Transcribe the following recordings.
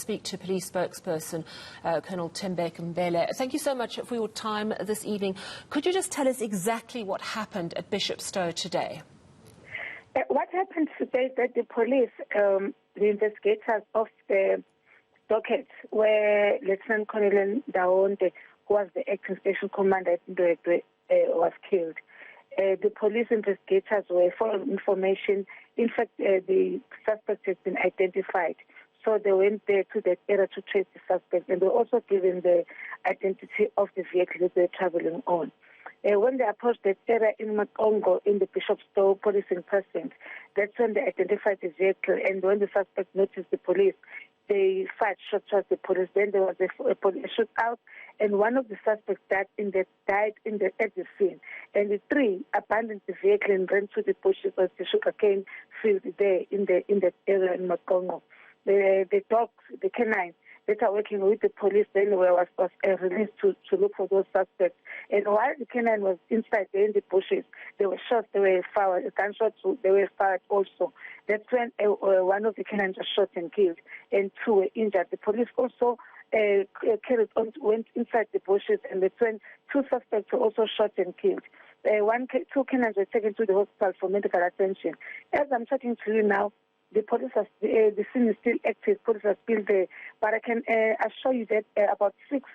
speak to police spokesperson Colonel Thembeka Mbele. Thank you so much for your time this evening. Could you just tell us exactly what happened at Bishopstowe today? What happened today is that the police, the investigators of the docket, where Lt Col Uyende, who was the acting station commander at Ndwedwe, was killed. The police investigators were following information. In fact, the suspect has been identified. So they went there to that area to trace the suspect, and they were also given the identity of the vehicle that they were traveling on. When they approached that area in Makongo, in the Bishopstowe policing precinct, that's when they identified the vehicle, and when the suspect noticed the police, they fired shots at the police. Then there was a police shootout, and one of the suspects died at the scene. And the three abandoned the vehicle and ran to the bushes of the sugarcane field there in that area in Makongo. The dogs, the canines that are working with the police, then was released to look for those suspects. And while the canine was inside there in the bushes, there were shots, they were fired, gunshots, they were fired also. That's when one of the canines was shot and killed, and two were injured. The police also carried on, went inside the bushes, and that's when two suspects were also shot and killed. Two canines were taken to the hospital for medical attention. As I'm talking to you now, the police the scene is still active. Police are still there, but I can assure you that about 6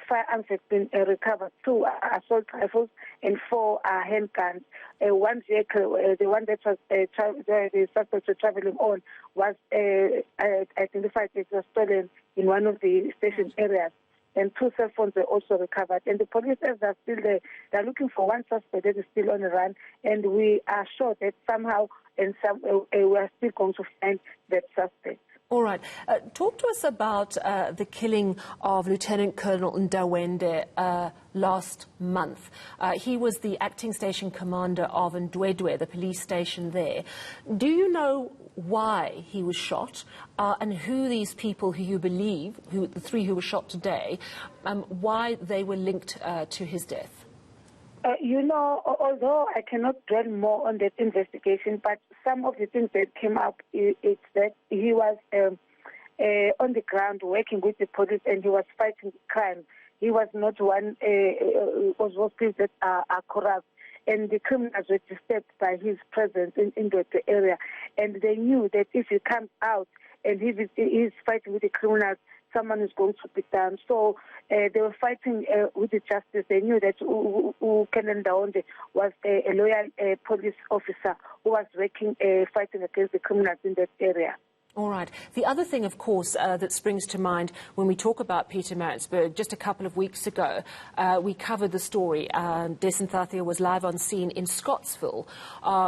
firearms have been recovered: 2 assault rifles and 4 handguns. One vehicle, the one that was the suspects were traveling on, was identified as was stolen in one of the station areas. And 2 cell phones were also recovered. And the police, as are still there, they're looking for one suspect that is still on the run. And we are sure that somehow we are still going to find that suspect. All right. Talk to us about the killing of Lieutenant Colonel Uyende last month. He was the acting station commander of Ndwedwe, the police station there. Do you know why he was shot and who these people who you believe, the 3 who were shot today, why they were linked to his death? Although I cannot dwell more on that investigation, but some of the things that came up is that he was on the ground working with the police and he was fighting crime. He was not one of those people that are corrupt. And the criminals were disturbed by his presence in the area. And they knew that if he comes out and he's fighting with the criminals, someone is going to be done. So they were fighting with the justice. They knew that Colonel Uyende was a loyal police officer who was working, fighting against the criminals in that area. All right. The other thing, of course, that springs to mind when we talk about Pietermaritzburg, just a couple of weeks ago, we covered the story. Desenthethia was live on scene in Scottsville,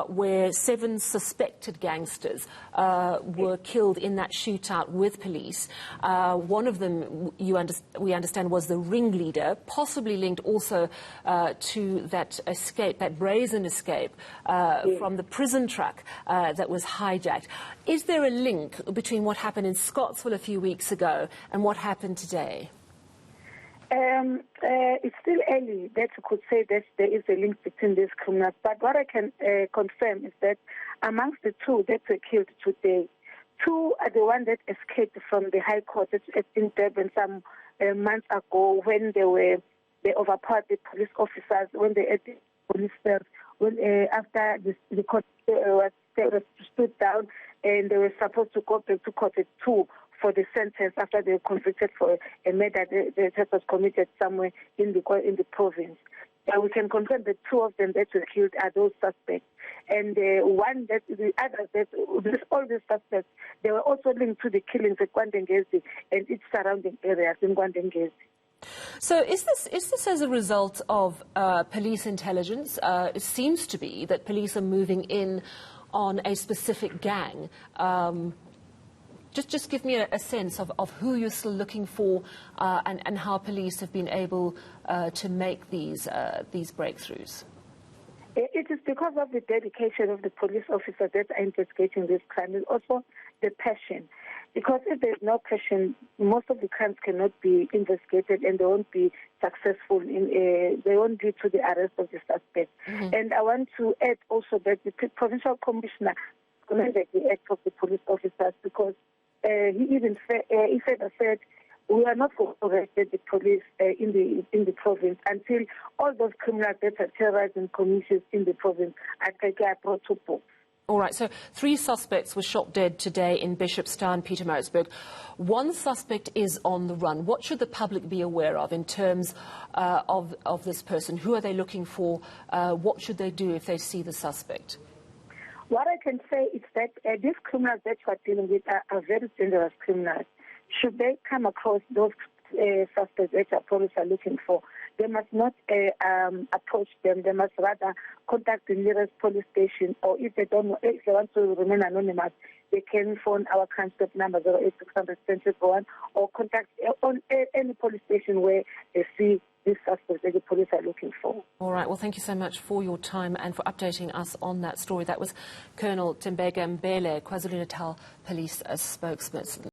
where 7 suspected gangsters were killed in that shootout with police. One of them, we understand, was the ringleader, possibly linked also to that escape, that brazen escape from the prison truck that was hijacked. Is there a link between what happened in Scottsville a few weeks ago and what happened today? It's still early that we could say that there is a link between these criminals. But what I can confirm is that amongst the 2 that were killed today, 2 are the ones that escaped from the High Court in Durban some months ago when they overpowered the police officers, when they had the police cells, after the court was stood down, and they were supposed to go back to court at 2 for the sentence after they were convicted for a murder that was committed somewhere in the province. We can confirm that 2 of them that were killed are those suspects, and all these suspects, they were also linked to the killings at KwaNdengezi and its surrounding areas in KwaNdengezi. So is this as a result of police intelligence? It seems to be that police are moving in on a specific gang. Just give me a sense of who you're still looking for and how police have been able to make these breakthroughs. It is because of the dedication of the police officers that are investigating this crime. It's also the passion. Because if there's no passion, most of the crimes cannot be investigated and they won't be successful. They won't lead to the arrest of the suspect. Mm-hmm. And I want to add also that the provincial commissioner commended the act of the police officers because he even he further said, we are not going to arrest the police in the province until all those criminals that are terrorizing communities in the province are brought to book. All right, so 3 suspects were shot dead today in Bishopstowe and Pietermaritzburg. 1 suspect is on the run. What should the public be aware of in terms of this person? Who are they looking for? What should they do if they see the suspect? What I can say is that these criminals that you are dealing with are very dangerous criminals. Should they come across those suspects that our police are looking for, they must not approach them. They must rather contact the nearest police station, or if they don't know, if they want to remain anonymous, they can phone our crime stop number 08600 or contact on any police station where they see these suspects that the police are looking for. All right. Well, thank you so much for your time and for updating us on that story. That was Colonel Thembeka Mbele, KwaZulu-Natal Police spokesperson.